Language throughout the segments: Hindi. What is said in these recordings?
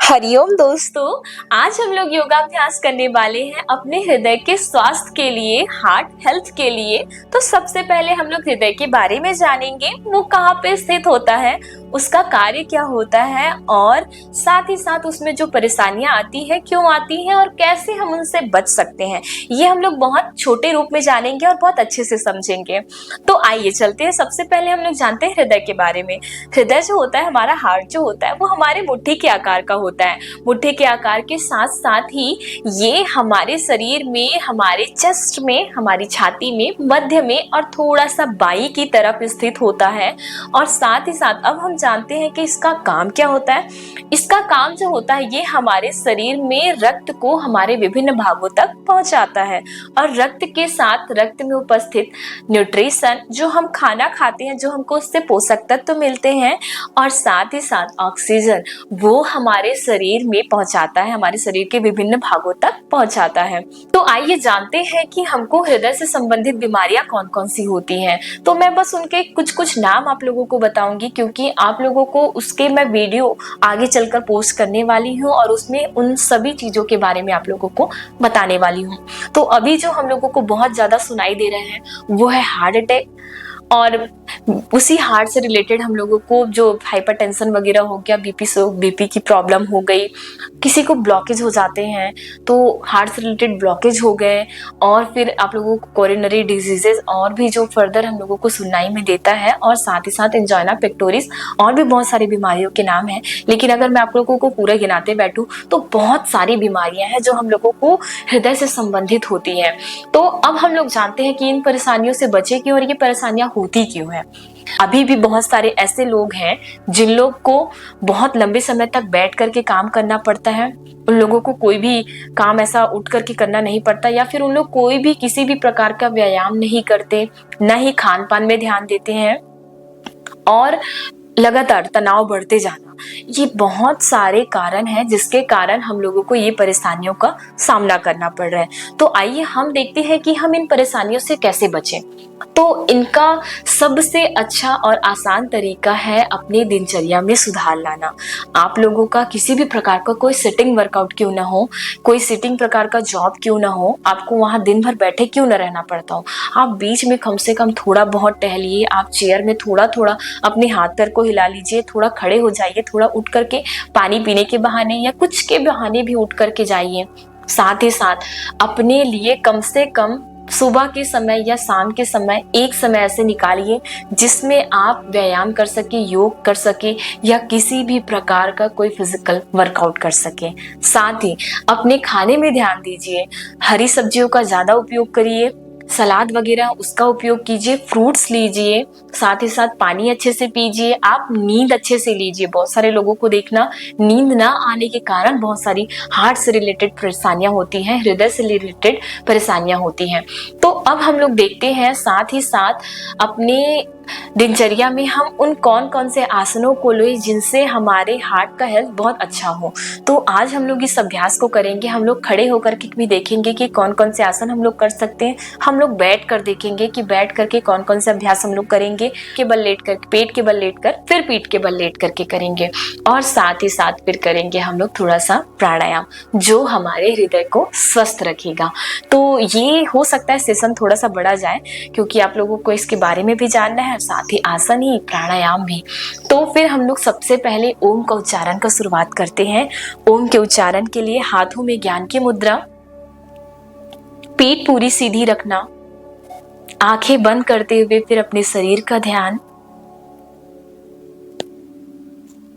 हरिओम दोस्तों। आज हम लोग योगाभ्यास करने वाले हैं अपने हृदय के स्वास्थ्य के लिए, हार्ट हेल्थ के लिए। तो सबसे पहले हम लोग हृदय के बारे में जानेंगे, वो कहाँ पे स्थित होता है, उसका कार्य क्या होता है और साथ ही साथ उसमें जो परेशानियां आती है क्यों आती हैं और कैसे हम उनसे बच सकते हैं। ये हम लोग बहुत छोटे रूप में जानेंगे और बहुत अच्छे से समझेंगे। तो आइए चलते हैं। सबसे पहले हम लोग जानते हैं हृदय के बारे में। हृदय जो होता है, हमारा हार्ट जो होता है, वो हमारे मुट्ठी के आकार का होता है। मुट्ठी के आकार के साथ साथ ही ये हमारे शरीर में, हमारे चेस्ट में, हमारी छाती में, मध्य में और थोड़ा सा बाई की तरफ स्थित होता है। और साथ ही साथ अब हम जानते हैं कि इसका काम क्या होता है। इसका काम जो होता है, ये हमारे शरीर में रक्त को हमारे विभिन्न भागों तक पहुंचाता है और रक्त के साथ रक्त में उपस्थित न्यूट्रिशन, जो हम खाना खाते हैं, जो हमको उससे पोषक तत्व मिलते हैं, और साथ ही साथ ऑक्सीजन, वो हमारे शरीर में पहुंचाता है, हमारे शरीर के विभिन्न भागों तक पहुंचाता है। तो आइए जानते हैं कि हमको हृदय से संबंधित बीमारियां कौन कौन सी होती हैं। तो मैं बस उनके कुछ कुछ नाम आप लोगों को बताऊंगी, क्योंकि आप लोगों को उसके मैं वीडियो आगे चलकर पोस्ट करने वाली हूँ और उसमें उन सभी चीजों के बारे में आप लोगों को बताने वाली हूँ। तो अभी जो हम लोगों को बहुत ज्यादा सुनाई दे रहे हैं वो है हार्ट अटैक, और उसी हार्ट से रिलेटेड हम लोगों को जो हाइपरटेंशन वगैरह हो गया, बीपी की प्रॉब्लम हो गई, किसी को ब्लॉकेज हो जाते हैं तो हार्ट से रिलेटेड ब्लॉकेज हो गए, और फिर आप लोगों को कोरोनरी डिजीजेस और भी जो फर्दर हम लोगों को सुननाई में देता है, और साथ ही साथ एंजाइना पेक्टोरिस और भी बहुत सारी बीमारियों के नाम हैं। लेकिन अगर मैं आप लोगों को पूरा गिनाते बैठूं तो बहुत सारी बीमारियां हैं जो हम लोगों को हृदय से संबंधित होती हैं। तो अब हम लोग जानते हैं कि इन परेशानियों से बचे क्यों और ये परेशानियां होती क्यों है। अभी भी बहुत सारे ऐसे लोग हैं जिन लोग को बहुत लंबे समय तक बैठ करके काम करना पड़ता है। उन लोगों को कोई भी काम ऐसा उठ करके करना नहीं पड़ता, या फिर उन लोग कोई भी किसी भी प्रकार का व्यायाम नहीं करते, न ही खान पान में ध्यान देते हैं, और लगातार तनाव बढ़ते जाना। ये बहुत सारे कारण हैं जिसके कारण हम लोगों को ये परेशानियों का सामना करना पड़ रहा है। तो आइए हम देखते हैं कि हम इन परेशानियों से कैसे बचें। तो इनका सबसे अच्छा और आसान तरीका है अपनी दिनचर्या में सुधार लाना। आप लोगों का किसी भी प्रकार का कोई सिटिंग वर्कआउट क्यों ना हो, कोई सिटिंग प्रकार का जॉब क्यों ना हो, आपको वहां दिन भर बैठे क्यों ना रहना पड़ता हो, आप बीच में कम से कम थोड़ा बहुत टहलिए। आप चेयर में थोड़ा थोड़ा अपने हाथ पैर को हिला लीजिए, थोड़ा खड़े हो जाइए, थोड़ा उठ करके पानी पीने के बहाने या कुछ के बहाने भी उठ करके जाइए। साथ ही साथ अपने लिए कम से कम सुबह के समय या शाम के समय एक समय ऐसे निकालिए जिसमें आप व्यायाम कर सके, योग कर सके, या किसी भी प्रकार का कोई फिजिकल वर्कआउट कर सके। साथ ही अपने खाने में ध्यान दीजिए, हरी सब्जियों का ज्यादा उपयोग करिए, सलाद वगैरह उसका उपयोग कीजिए, फ्रूट्स लीजिए, साथ ही साथ पानी अच्छे से पीजिए, आप नींद अच्छे से लीजिए। बहुत सारे लोगों को देखना, नींद ना आने के कारण बहुत सारी हार्ट से रिलेटेड परेशानियां होती हैं, हृदय से रिलेटेड परेशानियां होती हैं। तो अब हम लोग देखते हैं साथ ही साथ अपने दिनचर्या में हम उन कौन कौन से आसनों को लें जिनसे हमारे हार्ट का हेल्थ बहुत अच्छा हो। तो आज हम लोग इस अभ्यास को करेंगे। हम लोग खड़े होकर के भी देखेंगे कि कौन कौन से आसन हम लोग कर सकते हैं। हम लोग बैठ कर देखेंगे कि बैठ करके कौन कौन से अभ्यास हम लोग करेंगे, के बल लेट कर, पेट के बल लेट कर, फिर पीठ के बल लेट करके करेंगे, और साथ ही साथ फिर करेंगे हम लोग थोड़ा सा प्राणायाम जो हमारे हृदय को स्वस्थ रखेगा। तो ये हो सकता है सेशन थोड़ा सा बढ़ा जाए, क्योंकि आप लोगों को इसके बारे में भी जानना है, साथ ही आसन ही प्राणायाम भी। तो फिर हम लोग सबसे पहले ओम का उच्चारण का शुरुआत करते हैं। ओम के उच्चारण के लिए हाथों में ज्ञान की मुद्रा, पीठ पूरी सीधी रखना, आंखें बंद करते हुए फिर अपने शरीर का ध्यान,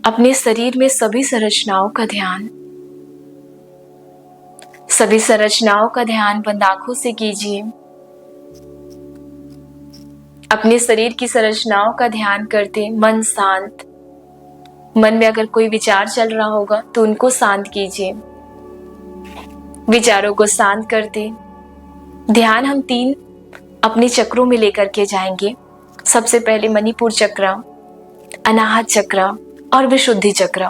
अपने शरीर में सभी संरचनाओं का ध्यान, सभी संरचनाओं का ध्यान बंद आंखों से कीजिए। अपने शरीर की संरचनाओं का ध्यान करते मन शांत। मन में अगर कोई विचार चल रहा होगा तो उनको शांत कीजिए। विचारों को शांत करते ध्यान हम 3 अपने चक्रों में लेकर के जाएंगे। सबसे पहले मणिपुर चक्र, अनाहत चक्र और विशुद्धि चक्र।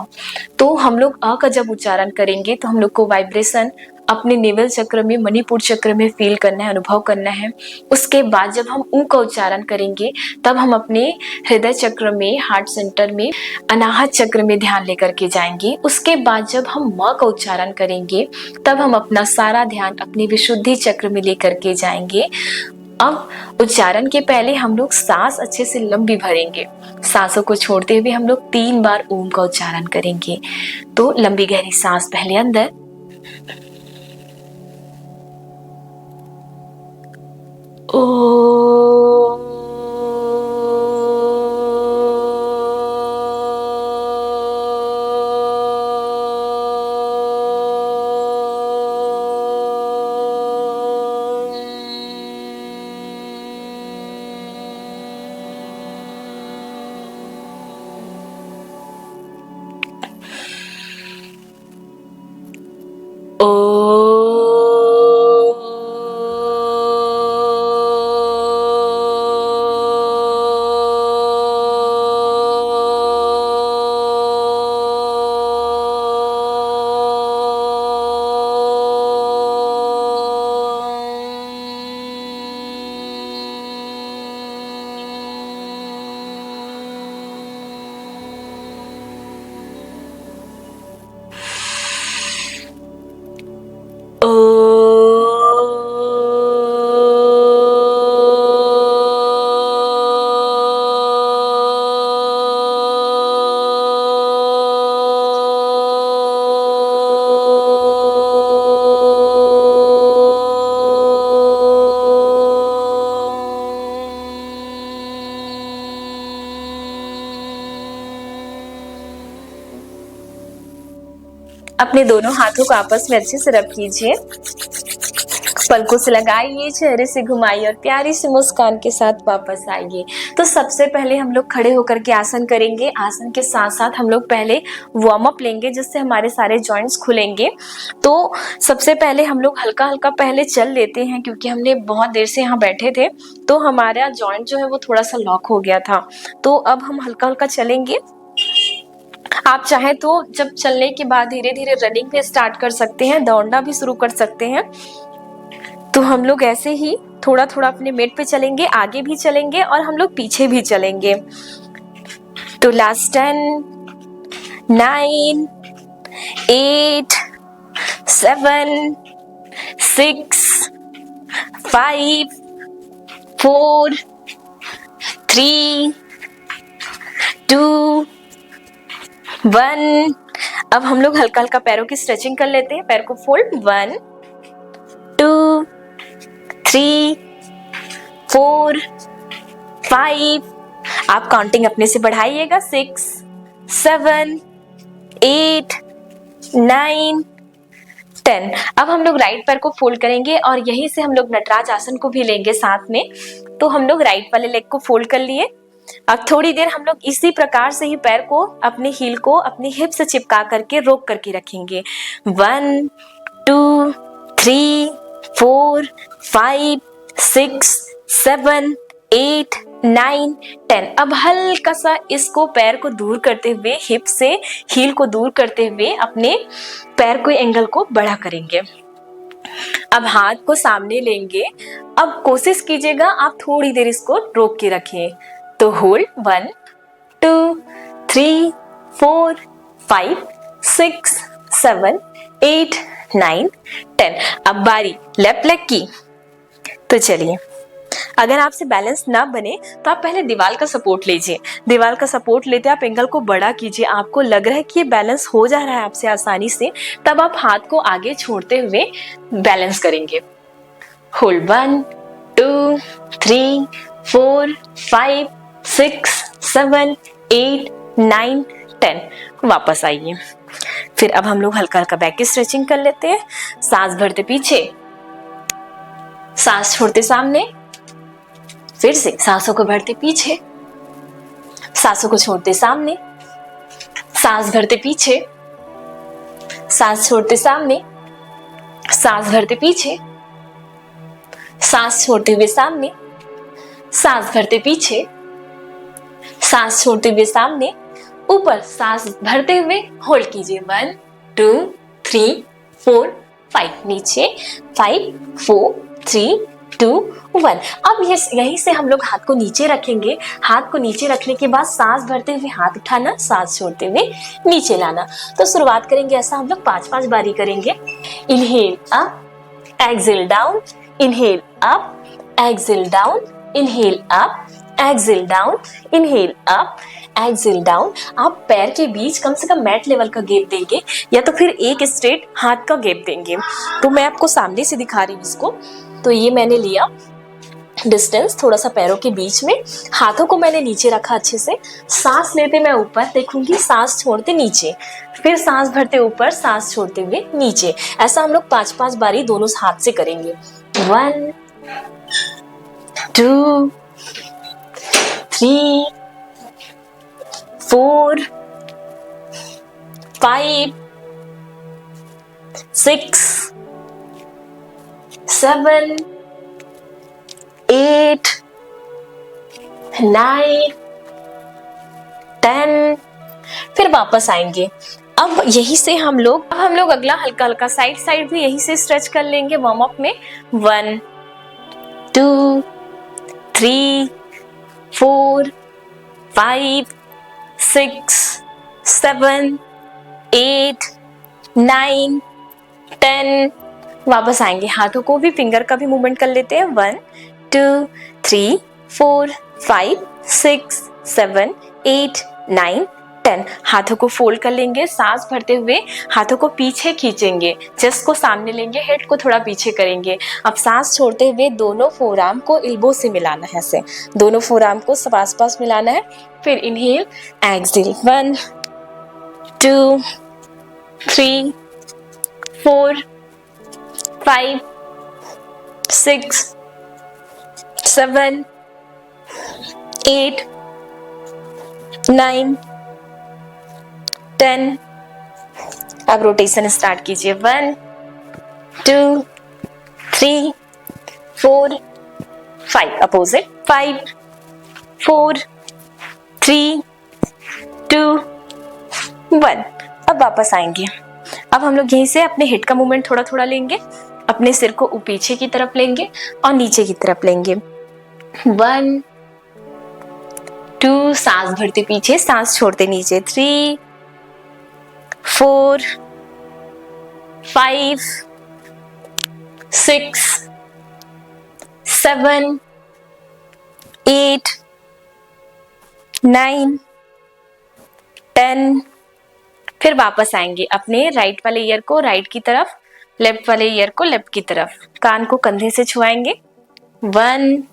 तो हम लोग अ का जब उच्चारण करेंगे तो हम लोग को वाइब्रेशन अपने नेवल चक्र में, मणिपुर चक्र में फील करना है, अनुभव करना है। उसके बाद जब हम ऊ का उच्चारण करेंगे तब हम अपने हृदय चक्र में, हार्ट सेंटर में, अनाहत चक्र में ध्यान लेकर के जाएंगे। उसके बाद जब हम म का उच्चारण करेंगे तब हम अपना सारा ध्यान अपनी विशुद्धि चक्र में लेकर के जाएंगे। अब उच्चारण के पहले हम लोग सांस अच्छे से लंबी भरेंगे। सांसों को छोड़ते हुए हम लोग 3 बार ओम का उच्चारण करेंगे। तो लंबी गहरी सांस पहले अंदर, ओ, अपने दोनों हाथों को आपस में अच्छे से रब कीजिए, पलकों से लगाइए, चेहरे से घुमाइए और प्यारी सी मुस्कान के साथ वापस आइए। तो सबसे पहले हम लोग खड़े होकर के आसन करेंगे। आसन के साथ साथ हम लोग पहले वार्म अप लेंगे जिससे हमारे सारे जॉइंट्स खुलेंगे। तो सबसे पहले हम लोग हल्का हल्का पहले चल लेते हैं, क्योंकि हमने बहुत देर से यहाँ बैठे थे तो हमारा जॉइंट जो है वो थोड़ा सा लॉक हो गया था। तो अब हम हल्का हल्का चलेंगे। आप चाहे तो जब चलने के बाद धीरे धीरे रनिंग भी स्टार्ट कर सकते हैं, दौड़ना भी शुरू कर सकते हैं। तो हम लोग ऐसे ही थोड़ा थोड़ा अपने मेट पे चलेंगे, आगे भी चलेंगे और हम लोग पीछे भी चलेंगे। तो लास्ट 10, 9, 8, 7, 6, 5, 4, 3, 2, 1। अब हम लोग हल्का हल्का पैरों की स्ट्रेचिंग कर लेते हैं। पैर को फोल्ड, 1, 2, 3, 4, 5। आप काउंटिंग अपने से बढ़ाइएगा, 6, 7, 8, 9, 10। अब हम लोग राइट पैर को फोल्ड करेंगे और यहीं से हम लोग नटराज आसन को भी लेंगे साथ में। तो हम लोग राइट वाले लेग को फोल्ड कर लिए। अब थोड़ी देर हम लोग इसी प्रकार से ही पैर को, अपने हील को अपनी हिप से चिपका करके रोक करके रखेंगे। 1, 2, 3, 4, 5, 6, 7, 8, 9, 10। अब हल्का सा इसको पैर को दूर करते हुए, हिप से हील को दूर करते हुए अपने पैर को एंगल को बड़ा करेंगे। अब हाथ को सामने लेंगे। अब कोशिश कीजिएगा आप थोड़ी देर इसको रोक के रखें। तो होल्ड, 1, 2, 3, 4, 5, 6, 7, 8, 9, 10। अब बारी लेफ्ट लेग की। तो चलिए, अगर आपसे बैलेंस ना बने तो आप पहले दीवार का सपोर्ट लीजिए। दीवार का सपोर्ट लेते आप एंगल को बड़ा कीजिए। आपको लग रहा है कि ये बैलेंस हो जा रहा है आपसे आसानी से, तब आप हाथ को आगे छोड़ते हुए बैलेंस करेंगे। होल्ड, 1, 2, 3, 4, 5, 6, 7, 8, 9, 10। वापस आइए। फिर अब हम लोग हल्का हल्का बैक की स्ट्रेचिंग कर लेते हैं। सांस भरते पीछे, सांस छोड़ते सामने, फिर से सांसों को भरते पीछे, सांसों को छोड़ते सामने, सांस भरते पीछे, सांस छोड़ते सामने, सांस भरते पीछे, सांस छोड़ते हुए सामने, सांस भरते पीछे, सांस छोड़ते हुए सामने ऊपर सांस भरते हुए होल्ड कीजिए 1 2 3 4 5 नीचे 5 4 3 2 1। अब यहीं से हम लोग हाथ को नीचे रखेंगे। हाथ को नीचे रखने के बाद सांस भरते हुए हाथ उठाना, सांस छोड़ते हुए नीचे लाना। तो शुरुआत करेंगे ऐसा हम लोग 5-5 बारी करेंगे। Inhale up, exhale down, inhale up, exhale down, inhale up, exhale down, inhale up, exhale down. आप पैर के बीच कम से कम मैट लेवल का गैप देंगे या तो फिर एक स्ट्रेट हाथ का गैप देंगे। तो मैं आपको सामने से दिखा रही हूँ इसको। तो ये मैंने लिया डिस्टेंस थोड़ा सा पैरों के बीच में, हाथों को मैंने नीचे रखा अच्छे से। सांस लेते मैं ऊपर देखूंगी, सांस छोड़ते नीचे, फिर सांस भरते ऊपर, सांस छोड़ते हुए नीचे। ऐसा हम लोग 5-5 बारी दोनों हाथ से करेंगे। 1 2 3 4 5 6 7 8 9 10। फिर वापस आएंगे। अब यहीं से हम लोग अगला हल्का हल्का साइड भी यहीं से स्ट्रेच कर लेंगे वार्म अप में। 1 2 3 4 5 6 7 8 9 10। वापस आएंगे। हाथों को भी, फिंगर का भी मूवमेंट कर लेते हैं। 1 2 3 4 5 6 7 8 9 10। हाथों को फोल्ड कर लेंगे। सांस भरते हुए हाथों को पीछे खींचेंगे, चेस्ट को सामने लेंगे, हेड को थोड़ा पीछे करेंगे। अब सांस छोड़ते हुए दोनों फोरआर्म को एल्बो से मिलाना है। ऐसे दोनों फोरआर्म को पास पास मिलाना है। फिर इनहेल, एक्सहेल। 1 2 3 4 5 6 7 8 9 10। अब रोटेशन स्टार्ट कीजिए। 1 2 3 4 5 अपोजिट। 5 4 3 2 1। अब वापस आएंगे। अब हम लोग यहीं से अपने हेड का मूवमेंट थोड़ा थोड़ा लेंगे। अपने सिर को पीछे की तरफ लेंगे और नीचे की तरफ लेंगे। 1 2 सांस भरते पीछे, सांस छोड़ते नीचे। 3 4 5 6 7 8 9 10। फिर वापस आएंगे अपने राइट वाले ईयर को राइट की तरफ, लेफ्ट वाले ईयर को लेफ्ट की तरफ। कान को कंधे से छुआएंगे। 1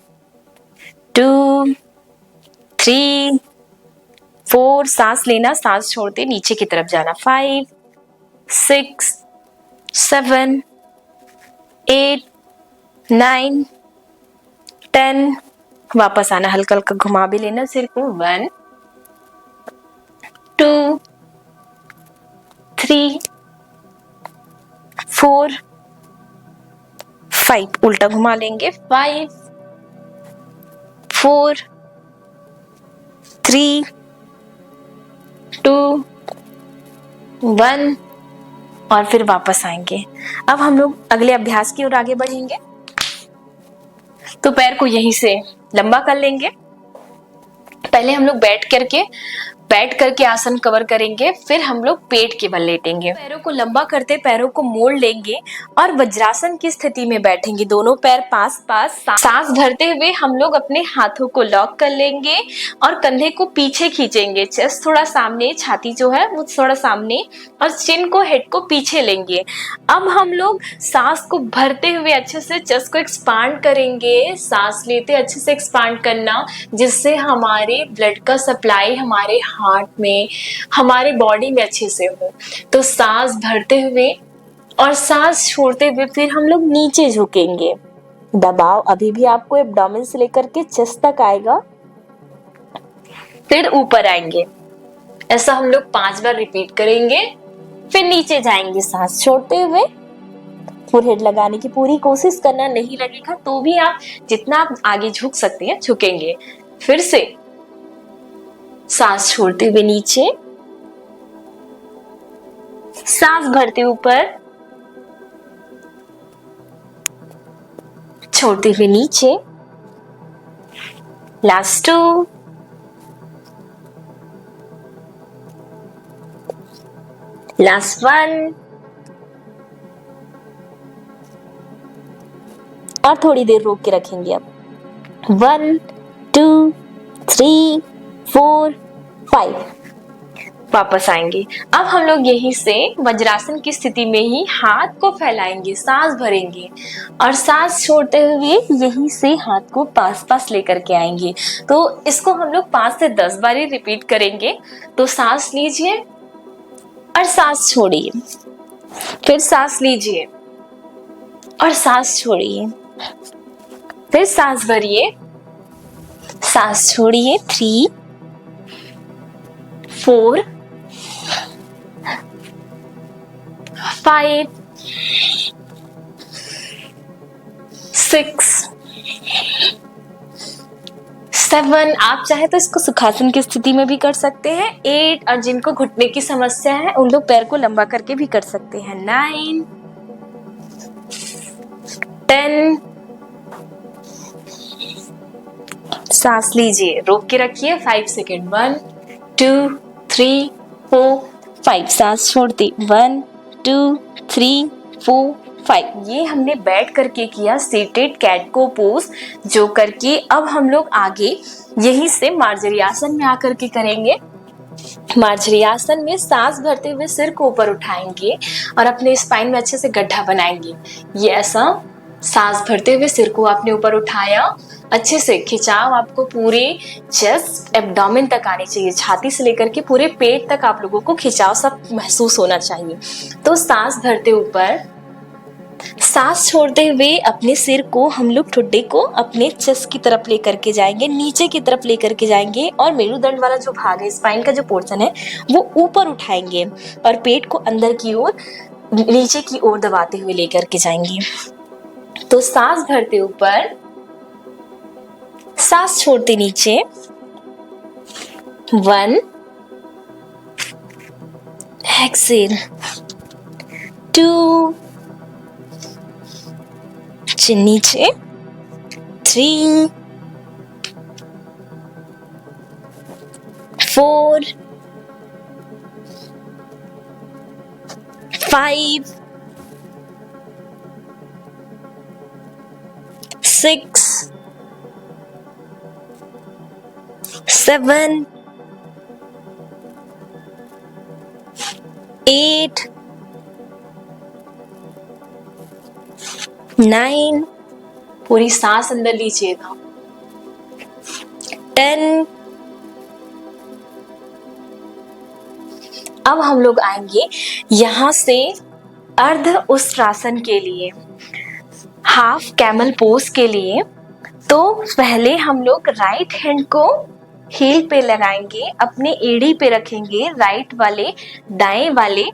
2 3 4 सांस लेना, सांस छोड़ते नीचे की तरफ जाना। 5 6 7 8 9 10। वापस आना, हल्का हल्का घुमा भी लेना सिर को। 1 2 3 4 5 उल्टा घुमा लेंगे। 5 4 3 2 1। और फिर वापस आएंगे। अब हम लोग अगले अभ्यास की ओर आगे बढ़ेंगे। तो पैर को यहीं से लंबा कर लेंगे। पहले हम लोग बैठ करके आसन कवर करेंगे, फिर हम लोग पेट के बल लेटेंगे। पैरों को लंबा करते पैरों को मोड़ लेंगे और वज्रासन की स्थिति में बैठेंगे। दोनों पैर पास पास। सांस भरते हुए हम लोग अपने हाथों को लॉक कर लेंगे और कंधे को पीछे खींचेंगे। चेस्ट थोड़ा सामने, छाती जो है वो थोड़ा सामने, और चिन को, हेड को पीछे लेंगे। अब हम लोग सांस को भरते हुए अच्छे से चेस्ट को एक्सपांड करेंगे। सांस लेते अच्छे से एक्सपांड करना, जिससे हमारे ब्लड का सप्लाई हमारे हार्ट में, हमारे बॉडी में अच्छे से हो। तो सांस भरते हुए और सांस छोड़ते हुए फिर हम लोग नीचे झुकेंगे। दबाव अभी भी आपको एब्डोमेन से लेकर के चेस्ट तक आएगा। फिर ऊपर आएंगे। ऐसा हम लोग 5 बार रिपीट करेंगे। फिर नीचे जाएंगे सांस छोड़ते हुए। फोरहेड लगाने की पूरी कोशिश करना, नहीं लगेगा तो भी आप जितना आप आगे झुक सकते हैं झुकेंगे। फिर से सांस छोड़ते हुए नीचे, सांस भरते ऊपर, छोड़ते हुए नीचे। लास्ट 2, लास्ट 1, और थोड़ी देर रोक के रखेंगे। अब 1 2 3 4 5, वापस आएंगे। अब हम लोग यहीं से वज्रासन की स्थिति में ही हाथ को फैलाएंगे, सांस भरेंगे और सांस छोड़ते हुए यहीं से हाथ को पास पास लेकर के आएंगे। तो इसको हम लोग 5 से 10 बार रिपीट करेंगे। तो सांस लीजिए और सांस छोड़िए, फिर सांस लीजिए और सांस छोड़िए, फिर सांस भरिए, सांस छोड़िए। 3 4 5 6 7, आप चाहे तो इसको सुखासन की स्थिति में भी कर सकते हैं। 8, और जिनको घुटने की समस्या है उन लोग पैर को लंबा करके भी कर सकते हैं। 9 10, सांस लीजिए, रोक के रखिए 5 सेकेंड। 1 2 3 4 5, सांस छोड़ती 1 2 3 4 5। ये हमने बैठ करके किया सीटेड कैट को पोज, जो करके अब हम लोग आगे यहीं से मार्जरी में आकर के करेंगे। मार्जरी आसन में सांस भरते हुए सिर को ऊपर उठाएंगे और अपने स्पाइन में अच्छे से गड्ढा बनाएंगे। ये ऐसा सांस भरते हुए सिर को आपने ऊपर उठाया, अच्छे से खिंचाव आपको पूरे चेस्ट एब्डोमेन तक आनी चाहिए, छाती से लेकर के पूरे पेट तक आप लोगों को खिंचाव सब महसूस होना चाहिए। तो सांस भरते ऊपर, सांस छोड़ते हुए अपने सिर को हम लोग ठुड्डे को अपने चेस्ट की तरफ लेकर के जाएंगे, नीचे की तरफ लेकर के जाएंगे और मेरुदंड वाला जो भाग है, स्पाइन का जो पोर्शन है वो ऊपर उठाएंगे और पेट को अंदर की ओर नीचे की ओर दबाते हुए लेकर के जाएंगे। तो सांस भरते ऊपर, सांस छोड़ते नीचे। 1, एक्सेल 2, नीचे 3 4 5 6 7 8 9, पूरी सांस अंदर लीजिएगा। 10, अब हम लोग आएंगे यहां से अर्ध उष्ट्रासन के लिए, हाफ कैमल पोज के लिए। तो पहले हम लोग राइट हैंड को हील पे लगाएंगे, अपने एड़ी पे रखेंगे राइट वाले दाएं वाले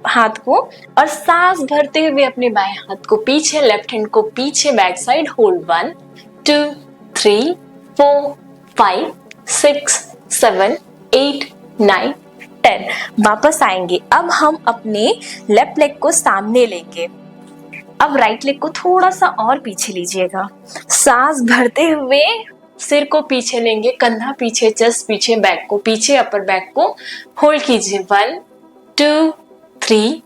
हाथ को और सांस भरते हुए अपने बाएं हाथ को पीछे, लेफ्ट हैंड को पीछे बैक साइड होल्ड। 1 2 3 4 5 6 7 8 9 10, वापस आएंगे। अब हम अपने लेफ्ट लेग को सामने लेंगे, अब राइट लेग को थोड़ा सा और पीछे लीजिएगा, सांस भरते हुए सिर को पीछे लेंगे, कंधा पीछे, चेस्ट पीछे, बैक को पीछे, अपर बैक को होल्ड कीजिए। 1 2 3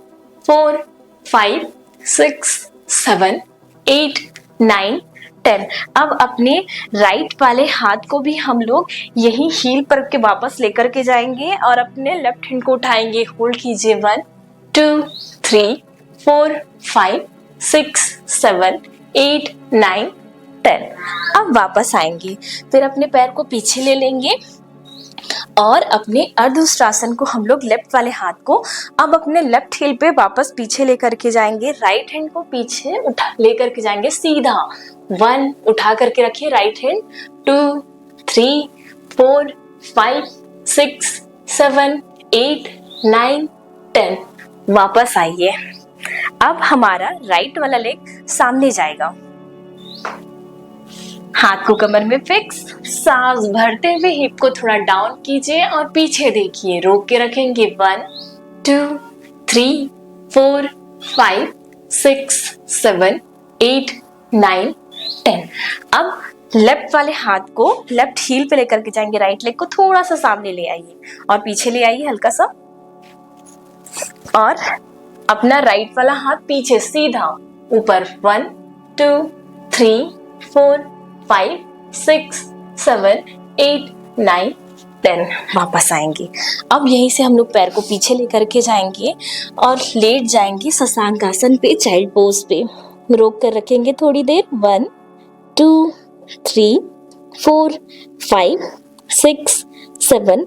4 5 6 7 8 9 10। अब अपने राइट वाले हाथ को भी हम लोग यही हील पर के वापस लेकर के जाएंगे और अपने लेफ्ट हैंड को उठाएंगे, होल्ड कीजिए। 1 2 3 4 5 6 7 8 9 10। अब वापस आएंगे, फिर अपने पैर को पीछे ले लेंगे और अपने अर्धउष्ट्रासन को हम लोग लेफ्ट वाले हाथ को अब अपने लेफ्ट हील पे वापस पीछे लेकर के जाएंगे, राइट हैंड को पीछे उठा लेकर के जाएंगे सीधा। 1 उठा करके रखिए राइट हैंड, 2 3 4 5 6 7 8 9 10। वापस आइए, अब हमारा राइट वाला लेग सामने जाएगा। हाथ को कमर में फिक्स, सांस भरते हुए हिप को थोड़ा डाउन कीजिए और पीछे देखिए, रोक के रखेंगे 1 2 3 4 5 6 7 8 9 10। अब लेफ्ट वाले हाथ को लेफ्ट हील पे लेकर के जाएंगे, राइट लेग को थोड़ा सा सामने ले आइए और पीछे ले आइए हल्का सा, और अपना राइट वाला हाथ पीछे सीधा ऊपर 1 2 3 4 5 6 7 8 9 10। वापस आएंगे। अब यहीं से हम लोग पैर को पीछे लेकर के जाएंगे और लेट जाएंगे शशांक आसन पे, चाइल्ड पोज पे। रोक कर रखेंगे थोड़ी देर, 1 2 3 4 5 6 7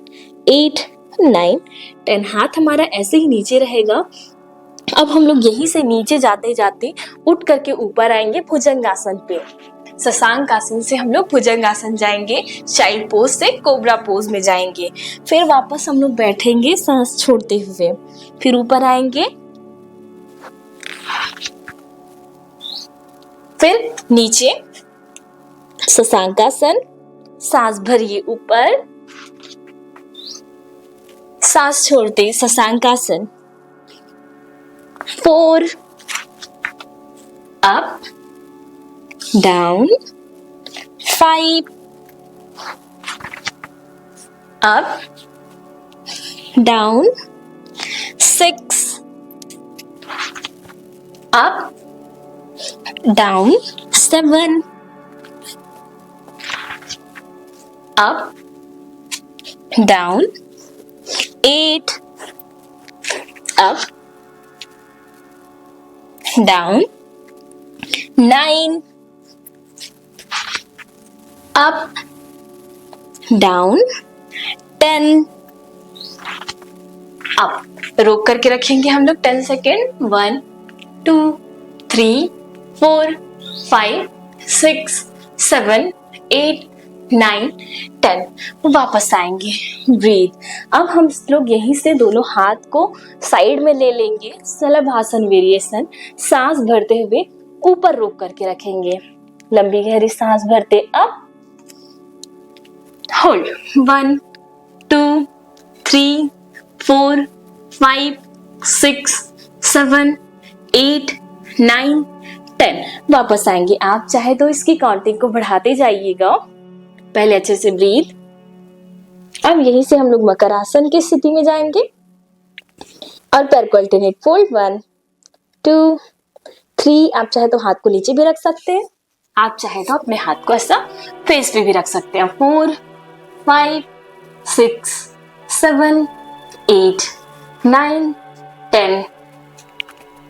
8 9 10। हाथ हमारा ऐसे ही नीचे रहेगा। अब हम लोग यहीं से नीचे जाते जाते उठ करके ऊपर आएंगे भुजंगासन पे। शशांक आसन से हम लोग भुजंगासन जाएंगे, चाइल्ड पोज से कोबरा पोज में जाएंगे, फिर वापस हम लोग बैठेंगे सांस छोड़ते हुए, फिर ऊपर आएंगे, फिर नीचे शशांक आसन, सांस भरिए ऊपर, सांस छोड़ते शशांक आसन, 4 up down, 5 up down, 6 up down, 7 up down, 8 up down, 9 up down, 10 up. रोक करके रखेंगे हम लोग 10 सेकेंड, 1 2 3 4 5 6 7 8 9 10। वापस आएंगे, ब्रीथ। अब हम लोग यहीं से दोनों हाथ को साइड में ले लेंगे, शलभासन वेरिएशन। सांस भरते हुए ऊपर रोक करके रखेंगे, लंबी गहरी सांस भरते अप, होल्ड 1 2 3 4 5 6 7 8 9 10। वापस आएंगे। आप चाहे तो इसकी काउंटिंग को बढ़ाते जाइएगा। पहले अच्छे से ब्रीथ। अब यहीं से हम लोग मकर आसन की स्थिति में जाएंगे और पैर को अल्टरनेट फोल्ड, 1 2 3। आप चाहे तो हाथ को नीचे भी रख सकते हैं, आप चाहे तो अपने हाथ को ऐसा फेस पे भी रख सकते हैं। 4 5 6 7 8 9 10।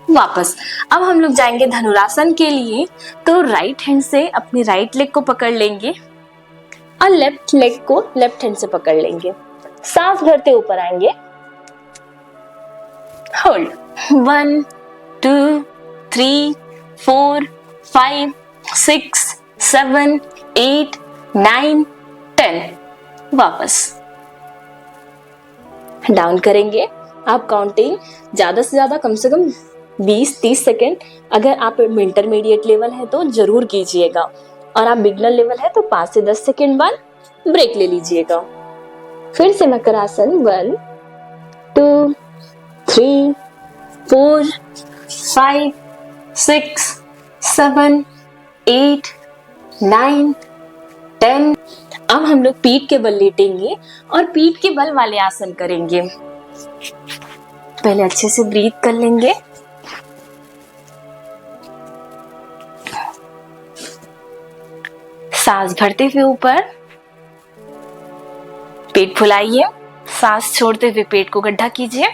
वापस। अब हम लोग जाएंगे धनुरासन के लिए, तो राइट हैंड से अपने राइट लेग को पकड़ लेंगे और लेफ्ट लेग को लेफ्ट हैंड से पकड़ लेंगे। सांस भरते ऊपर आएंगे, होल्ड 1 2 3 4 5 6 7 8 9 10। वापस डाउन करेंगे। आप काउंटिंग ज्यादा से ज्यादा कम से कम 20-30 सेकेंड, अगर आप इंटरमीडिएट लेवल है तो जरूर कीजिएगा, और आप बिगनर लेवल है तो 5 से 10 सेकेंड बाद ब्रेक ले लीजिएगा। फिर से मकरासन, 1 2 3 4 5 6 7 8 9 10। अब हम लोग पीठ के बल लेटेंगे और पीठ के बल वाले आसन करेंगे। पहले अच्छे से ब्रीथ कर लेंगे। सांस भरते हुए ऊपर, पेट फुलाइए, सांस छोड़ते हुए पेट को गड्ढा कीजिए।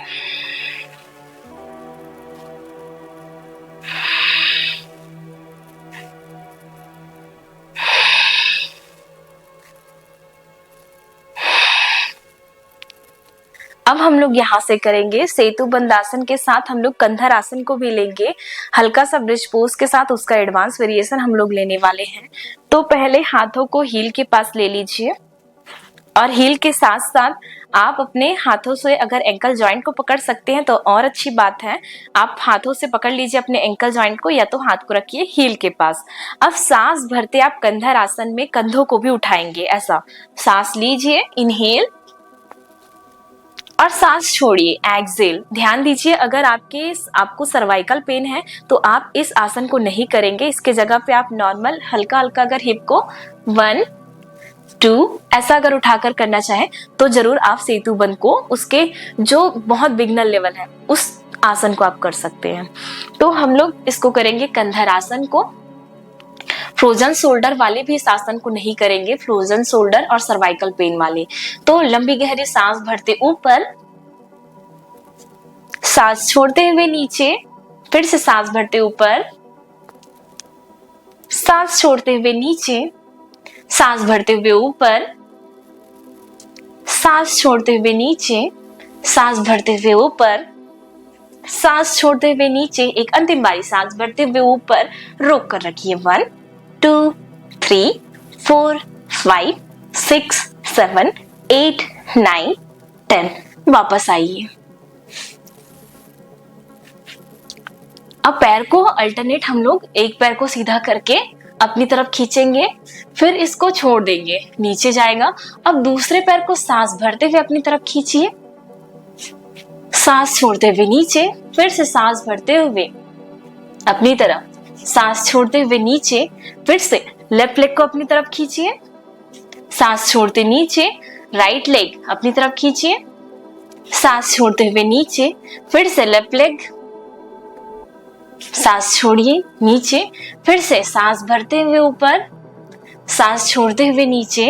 अब हम लोग यहाँ से करेंगे सेतु बंद आसन के साथ हम लोग कंधर आसन को भी लेंगे। हल्का सा ब्रिज पोज के साथ उसका एडवांस वेरिएशन हम लोग लेने वाले हैं। तो पहले हाथों को हील के पास ले लीजिए और हील के साथ साथ आप अपने हाथों से अगर एंकल जॉइंट को पकड़ सकते हैं तो और अच्छी बात है। आप हाथों से पकड़ लीजिए अपने एंकल जॉइंट को, या तो हाथ को रखिए हील के पास। अब सांस भरते आप कंधर आसन में कंधों को भी उठाएंगे। ऐसा सांस लीजिए, इनहेल, और सांस छोड़िए, एक्सहेल। ध्यान दीजिए, अगर आपको सर्वाइकल पेन है तो आप इस आसन को नहीं करेंगे। इसके जगह पे आप नॉर्मल हल्का हल्का अगर हिप को 1 2 ऐसा अगर उठाकर करना चाहें तो जरूर आप सेतु बंद को, उसके जो बहुत बिगनर लेवल है उस आसन को आप कर सकते हैं। तो हम लोग इसको करेंगे कंधर आसन को। फ्रोजन शोल्डर वाले भी इस आसन को नहीं करेंगे, फ्रोजन शोल्डर और सर्वाइकल पेन वाले। तो लंबी गहरी सांस भरते ऊपर, सांस छोड़ते हुए नीचे, फिर से सांस भरते ऊपर, सांस छोड़ते हुए नीचे, सांस भरते हुए ऊपर, सांस छोड़ते हुए नीचे, सांस भरते हुए ऊपर, सांस छोड़ते हुए नीचे। एक अंतिम बारी, सांस भरते हुए ऊपर, रोक कर रखिए। 1 2 3 4 5 6 7 8 9 10। वापस आइए। अब पैर को अल्टरनेट हम लोग एक पैर को सीधा करके अपनी तरफ खींचेंगे, फिर इसको छोड़ देंगे, नीचे जाएगा। अब दूसरे पैर को सांस भरते हुए अपनी तरफ खींचिए, सांस छोड़ते हुए नीचे, फिर से सांस भरते हुए अपनी तरफ, सांस छोड़ते हुए नीचे, फिर से लेफ्ट लेग को अपनी तरफ खींचिए, सांस छोड़ते नीचे, राइट लेग अपनी तरफ खींचिए, सांस छोड़ते हुए नीचे, फिर से लेफ्ट लेग, सांस छोड़िए नीचे, फिर से सांस भरते हुए ऊपर, सांस छोड़ते हुए नीचे।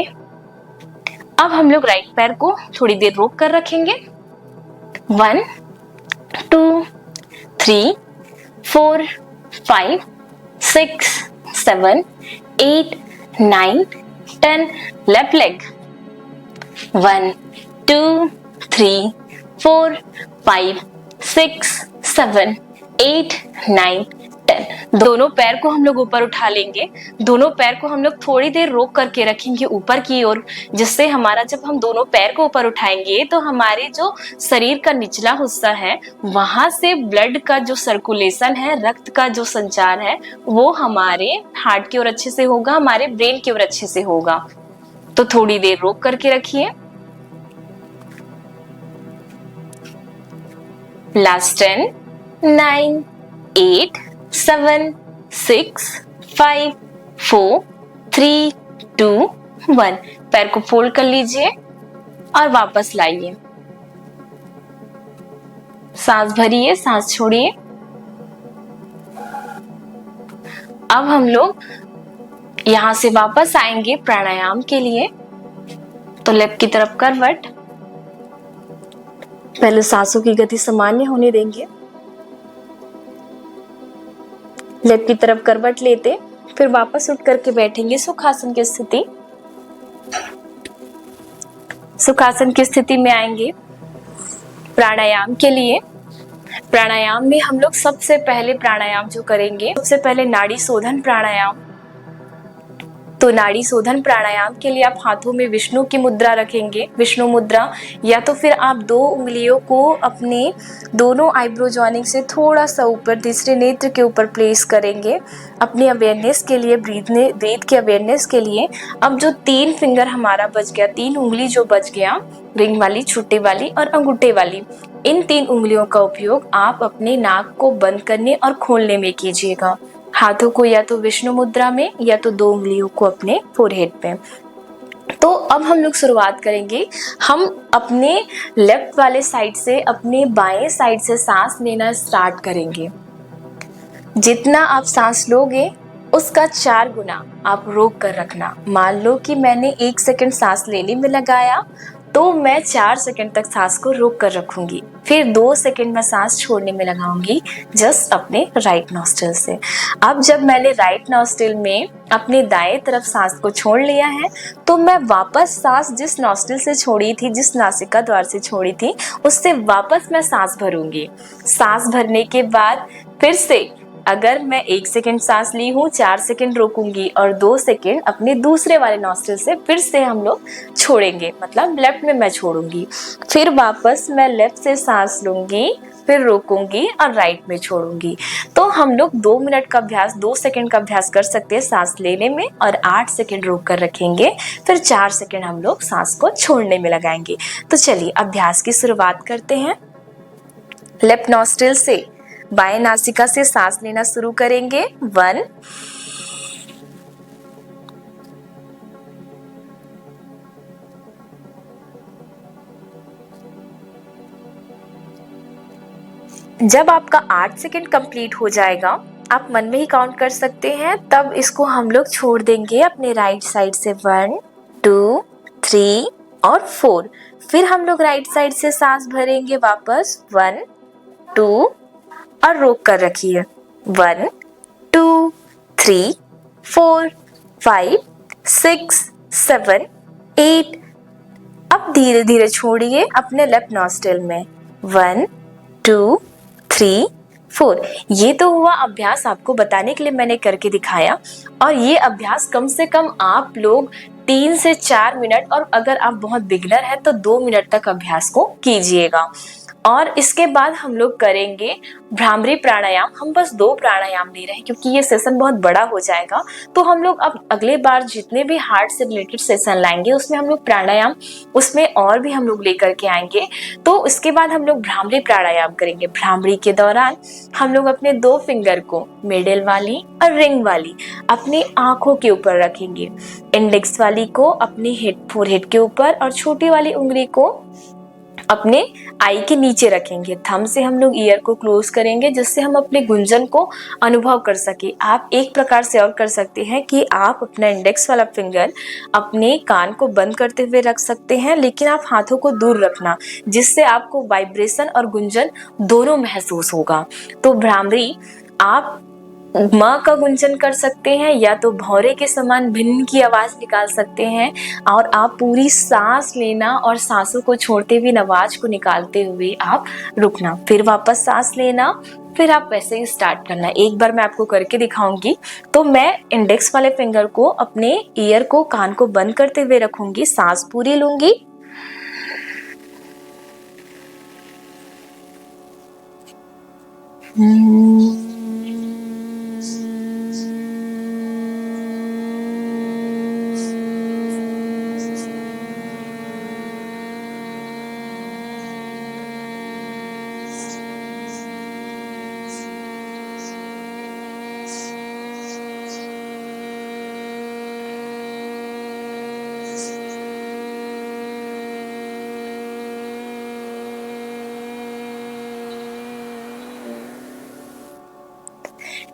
अब हम लोग राइट पैर को थोड़ी देर रोक कर रखेंगे। 1 2 3 4 5 6 7 8 9 10। Left leg 1 2 3 4 5 6 7 8 9 10। दोनों पैर को हम लोग ऊपर उठा लेंगे। दोनों पैर को हम लोग थोड़ी देर रोक करके रखेंगे ऊपर की ओर, जिससे हमारा, जब हम दोनों पैर को ऊपर उठाएंगे तो हमारे जो शरीर का निचला हिस्सा है वहां से ब्लड का जो सर्कुलेशन है, रक्त का जो संचार है, वो हमारे हार्ट की ओर अच्छे से होगा, हमारे ब्रेन की ओर अच्छे से होगा। तो थोड़ी देर रोक करके रखिए। लास्ट 10 9 8 7 6 5 4 3 2 1। पैर को फोल्ड कर लीजिए और वापस लाइए। सांस भरिए, सांस छोड़िए। अब हम लोग यहां से वापस आएंगे प्राणायाम के लिए। तो लेफ्ट की तरफ करवट, पहले सांसों की गति सामान्य होने देंगे। लेफ्ट की तरफ करवट लेते, फिर वापस उठ करके बैठेंगे सुखासन की स्थिति। सुखासन की स्थिति में आएंगे प्राणायाम के लिए। प्राणायाम में हम लोग सबसे पहले प्राणायाम जो करेंगे, सबसे पहले नाड़ी शोधन प्राणायाम। तो नाड़ी शोधन प्राणायाम के लिए आप हाथों में विष्णु की मुद्रा रखेंगे, विष्णु मुद्रा, या तो फिर आप 2 उंगलियों को अपने दोनों आईब्रो जॉइनिंग से थोड़ा सा ऊपर तीसरे नेत्र के ऊपर प्लेस करेंगे, अपनी अवेयरनेस के लिए, ब्रीथ के अवेयरनेस के लिए। अब जो 3 फिंगर हमारा बच गया, 3 उंगली जो बच गया, रिंग वाली, छोटे वाली और अंगूठे वाली, इन 3 उंगलियों का उपयोग आप अपने नाक को बंद करने और खोलने में कीजिएगा। हाथों को या तो विष्णु मुद्रा में, या तो 2 उंगलियों को अपने फोरहेड पे। तो अब हम लोग शुरुआत करेंगे। हम अपने लेफ्ट वाले साइड से अपने बाएं साइड से सांस लेना स्टार्ट करेंगे। जितना आप सांस लोगे उसका 4 गुना आप रोक कर रखना। मान लो कि मैंने 1 सेकंड सांस लेने में लगाया, तो मैं 4 सेकंड तक सांस को रोक कर रखूंगी, फिर 2 सेकंड मैं सांस छोड़ने में लगाऊंगी, जस्ट अपने राइट नॉस्ट्रिल से। अब जब मैंने राइट नॉस्ट्रिल में अपने दाएं तरफ सांस को छोड़ लिया है, तो मैं वापस सांस जिस नॉस्ट्रिल से छोड़ी थी, जिस नासिका द्वार से छोड़ी थी, उससे वापस मैं सांस भरूंगी। सांस भरने के बाद फिर से अगर मैं 1 सेकंड सांस ली हूँ, 4 सेकंड रोकूंगी और 2 सेकंड अपने दूसरे वाले नॉस्ट्रिल से फिर से हम लोग छोड़ेंगे, मतलब लेफ्ट में मैं छोड़ूंगी, फिर वापस मैं लेफ्ट से सांस लूंगी, फिर रोकूंगी और राइट में छोड़ूंगी। तो हम लोग 2 मिनट का अभ्यास, 2 सेकंड का अभ्यास कर सकते हैं सांस लेने में और 8 सेकंड रोक कर रखेंगे, फिर 4 सेकंड हम लोग सांस को छोड़ने में लगाएंगे। तो चलिए अभ्यास की शुरुआत करते हैं। लेफ्ट नॉस्ट्रिल से बाएं नासिका से सांस लेना शुरू करेंगे। 1, जब आपका 8 सेकंड कंप्लीट हो जाएगा, आप मन में ही काउंट कर सकते हैं, तब इसको हम लोग छोड़ देंगे अपने राइट साइड से। 1, 2, 3 और 4। फिर हम लोग राइट साइड से सांस भरेंगे वापस। 1, 2 और रोक कर रखिए। 1, 2, 3, 4, 5, 6, 7, 8। अब धीरे धीरे छोड़िए अपने लेफ्ट नॉस्ट्रिल में। 1, 2, 3, 4। ये तो हुआ अभ्यास, आपको बताने के लिए मैंने करके दिखाया। और ये अभ्यास कम से कम आप लोग 3 से 4 मिनट, और अगर आप बहुत बिगिनर हैं तो 2 मिनट तक अभ्यास को कीजिएगा। और इसके बाद हम लोग करेंगे भ्रामरी प्राणायाम। हम बस 2 प्राणायाम ले रहे हैं क्योंकि ये सेशन बहुत बड़ा हो जाएगा। तो हम लोग अब अगले बार जितने भी हार्ट से रिलेटेड सेशन लाएंगे उसमें हम लोग प्राणायाम, उसमें और भी हम लोग लेकर के आएंगे। तो इसके बाद हम लोग भ्रामरी प्राणायाम करेंगे। भ्रामरी के दौरान हम लोग अपने 2 फिंगर को, मिडिल वाली और रिंग वाली, अपनी आंखों के ऊपर रखेंगे। इंडेक्स वाली को अपने फोरहेड के ऊपर और छोटी वाली उंगली को अपने आई के नीचे रखेंगे। थंब से हम लोग ईयर को क्लोज करेंगे जिससे हम अपने गुंजन को अनुभव कर सके। आप एक प्रकार से और कर सकते हैं कि आप अपना इंडेक्स वाला फिंगर अपने कान को बंद करते हुए रख सकते हैं, लेकिन आप हाथों को दूर रखना, जिससे आपको वाइब्रेशन और गुंजन दोनों महसूस होगा। तो भ्रामरी आप म का गुंजन कर सकते हैं या तो भौरे के समान भिन्न की आवाज निकाल सकते हैं, और आप पूरी सांस लेना और सांसों को छोड़ते हुए आवाज को निकालते हुए आप रुकना, फिर वापस सांस लेना, फिर आप वैसे ही स्टार्ट करना। एक बार मैं आपको करके दिखाऊंगी। तो मैं इंडेक्स वाले फिंगर को अपने ईयर को, कान को बंद करते हुए रखूंगी, सांस पूरी लूंगी,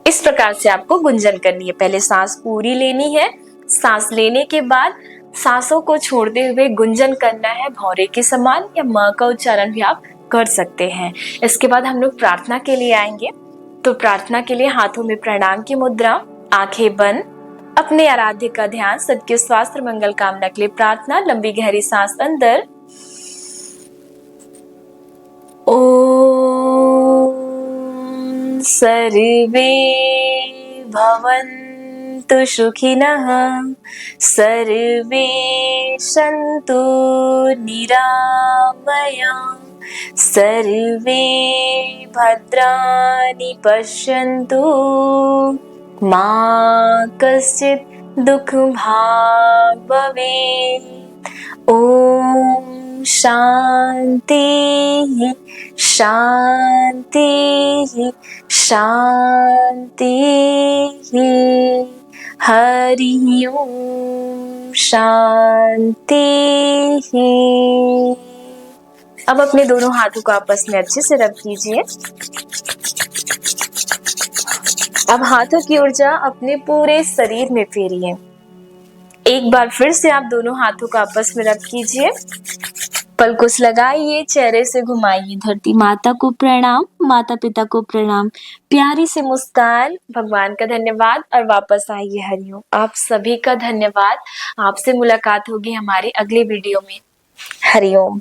इस प्रकार से आपको गुंजन करनी है। पहले सांस पूरी लेनी है, सांस लेने के बाद सांसों को छोड़ते हुए गुंजन करना है भौरे के समान, या म का उच्चारण भी आप कर सकते हैं। इसके बाद हम लोग प्रार्थना के लिए आएंगे। तो प्रार्थना के लिए हाथों में प्रणाम की मुद्रा, आंखें बंद, अपने आराध्य का ध्यान, सबके स्वास्थ्य मंगल कामना के लिए प्रार्थना। लंबी गहरी सांस अंदर। सर्वे भवन्तु सुखिनः, सर्वे सन्तु निरामयाः, सर्वे भद्राणि पश्यन्तु, मा कश्चित् दुःखभाग् भवेत्। ॐ शान्ति शान्ति शान्ति। हरि ओम शांति। अब अपने दोनों हाथों को आपस में अच्छे से रब कीजिए। अब हाथों की ऊर्जा अपने पूरे शरीर में फेरिए। एक बार फिर से आप दोनों हाथों को आपस में रब कीजिए, पलकुस लगाइए, चेहरे से घुमाइए। धरती माता को प्रणाम, माता पिता को प्रणाम, प्यारी से मुस्कान, भगवान का धन्यवाद और वापस आइए। हरिओम। आप सभी का धन्यवाद। आपसे मुलाकात होगी हमारे अगले वीडियो में। हरिओम।